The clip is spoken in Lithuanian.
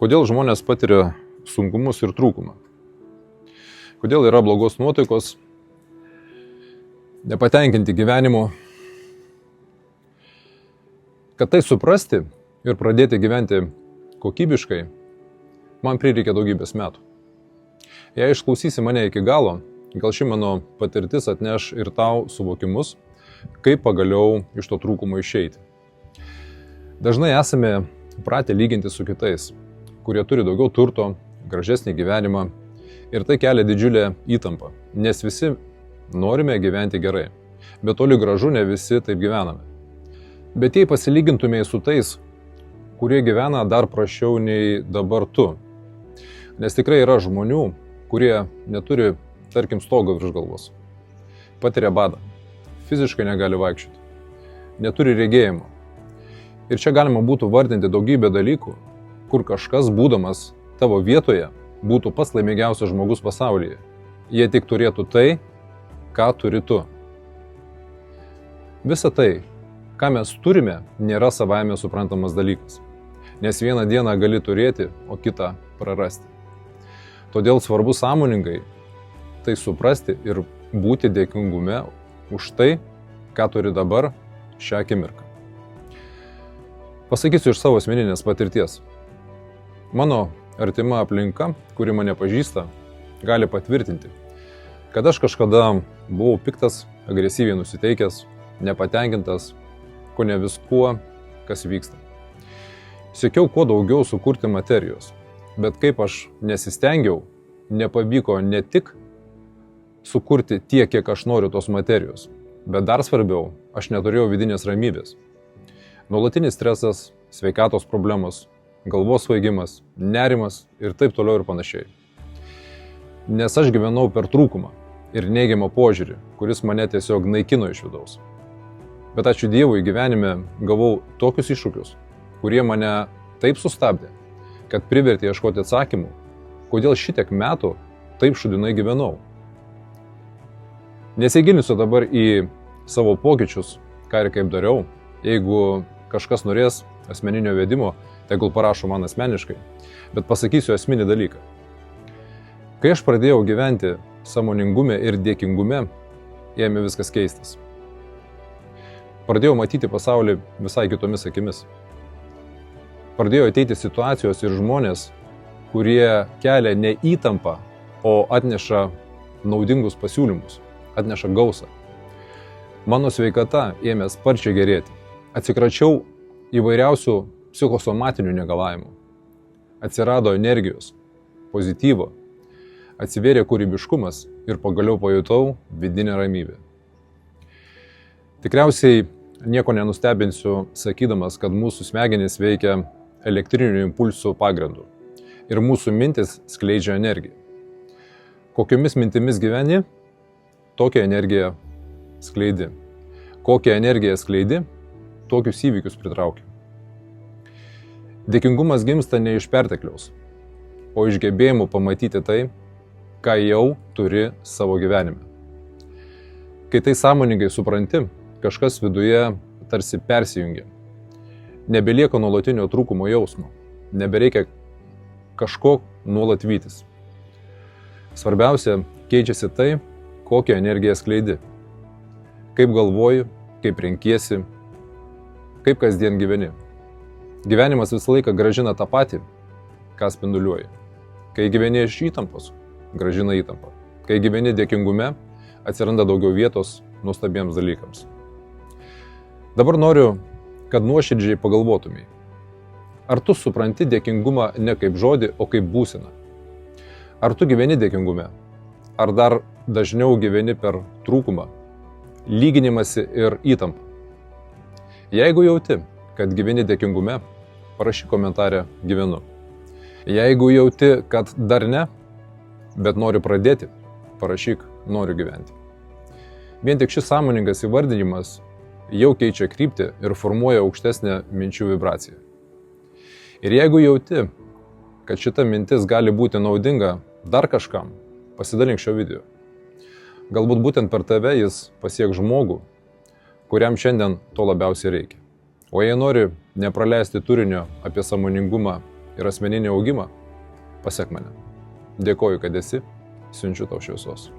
Kodėl žmonės patiria sunkumus ir trūkumą? Kodėl yra blogos nuotaikos, nepatenkinti gyvenimu? Kad tai suprasti ir pradėti gyventi kokybiškai, man prireikė daugybės metų. Jei išklausysi mane iki galo, gal ši mano patirtis atneš ir tau suvokimus, kaip pagaliau iš to trūkumo išeiti. Dažnai esame pratę lyginti su kitais, kurie turi daugiau turto, gražesnį gyvenimą ir tai kelia didžiulę įtampą, nes visi norime gyventi gerai, bet toli gražu ne visi taip gyvename. Bet jei pasilygintumėjai su tais, kurie gyvena dar prasčiau nei dabar tu, nes tikrai yra žmonių, kurie neturi, tarkim, stogo virš galvos, patiria badą, fiziškai negali vaikščioti, neturi regėjimo. Ir čia galima būtų vardinti daugybę dalykų, kur kažkas, būdamas tavo vietoje, būtų pats laimingiausias žmogus pasaulyje. Jie tik turėtų tai, ką turi tu. Visa tai, ką mes turime, nėra savaime suprantamas dalykas. Nes vieną dieną gali turėti, o kitą prarasti. Todėl svarbu sąmoningai tai suprasti ir būti dėkingume už tai, ką turi dabar šią akimirką. Pasakysiu iš savo asmeninės patirties. Mano artima aplinka, kuri mane pažįsta, gali patvirtinti, kad aš kažkada buvau piktas, agresyviai nusiteikęs, nepatenkintas, kone viskuo, kas vyksta. Siekiau kuo daugiau sukurti materijos, bet kaip aš nesistengiau, nepavyko ne tik sukurti tiek, kiek aš noriu tos materijos, bet dar svarbiau, aš neturėjau vidinės ramybės. Nuolatinis stresas, sveikatos problemos, galvos svaigimas, nerimas ir taip toliau ir panašiai. Nes aš gyvenau per trūkumą ir neigiamą požiūrį, kuris mane tiesiog naikino iš vidaus. Bet ačiū Dievui gyvenime gavau tokius iššūkius, kurie mane taip sustabdė, kad privertė ieškoti atsakymų, kodėl šitiek metų taip šudinai gyvenau. Nesigilinsiu dabar į savo pokyčius, ką ir kaip dariau. Jeigu kažkas norės asmeninio vedimo, tegul parašo man asmeniškai, bet pasakysiu esminį dalyką. Kai aš pradėjau gyventi sąmoningume ir dėkingume, ėmė viskas keistis. Pradėjau matyti pasaulį visai kitomis akimis. Pradėjo ateiti situacijos ir žmonės, kurie kelia ne įtampą, o atneša naudingus pasiūlymus, atneša gausą. Mano sveikata ėmė sparčiai gerėti. Atsikračiau įvairiausių psichosomatinių negalavimų. Atsirado energijos, pozityvo, atsivėrė kūrybiškumas ir pagaliau pajutau vidinę ramybę. Tikriausiai nieko nenustebinsiu, sakydamas, kad mūsų smegenys veikia elektrinių impulsų pagrindu ir mūsų mintis skleidžia energiją. Kokiomis mintimis gyveni, tokią energiją skleidi. Kokią energiją skleidi, tokius įvykius pritraukia. Dėkingumas gimsta ne iš pertekliaus, o iš gebėjimų pamatyti tai, ką jau turi savo gyvenime. Kai tai sąmoningai supranti, kažkas viduje tarsi persijungia. Nebelieka nuolatinio trūkumo jausmo, nebereikia kažko nuolat vytis. Svarbiausia, keičiasi tai, kokią energiją skleidi. Kaip galvoji, kaip renkiesi, kaip kasdien gyveni. Gyvenimas visą laiką grąžina tą patį, ką spinduliuoji. Kai gyveni iš įtampos, grąžina įtampą. Kai gyveni dėkingume, atsiranda daugiau vietos nuostabiems dalykams. Dabar noriu, kad nuoširdžiai pagalvotumai. Ar tu supranti dėkingumą ne kaip žodį, o kaip būseną? Ar tu gyveni dėkingume? Ar dar dažniau gyveni per trūkumą, lyginimąsi ir įtampą? Jeigu jauti, kad gyveni dėkingume, parašyk komentarę gyvenu. Jeigu jauti, kad dar ne, bet nori pradėti, parašyk noriu gyventi. Vien tik šis sąmoningas įvardinimas jau keičia kryptį ir formuoja aukštesnę minčių vibraciją. Ir jeigu jauti, kad šita mintis gali būti naudinga dar kažkam, pasidalink šio video. Galbūt būtent per tave jis pasieks žmogų, kuriam šiandien to labiausiai reikia. O jei nori nepraleisti turinio apie sąmoningumą ir asmeninį augimą, pasek mane. Dėkoju, kad esi, siunčiu tau šviesos.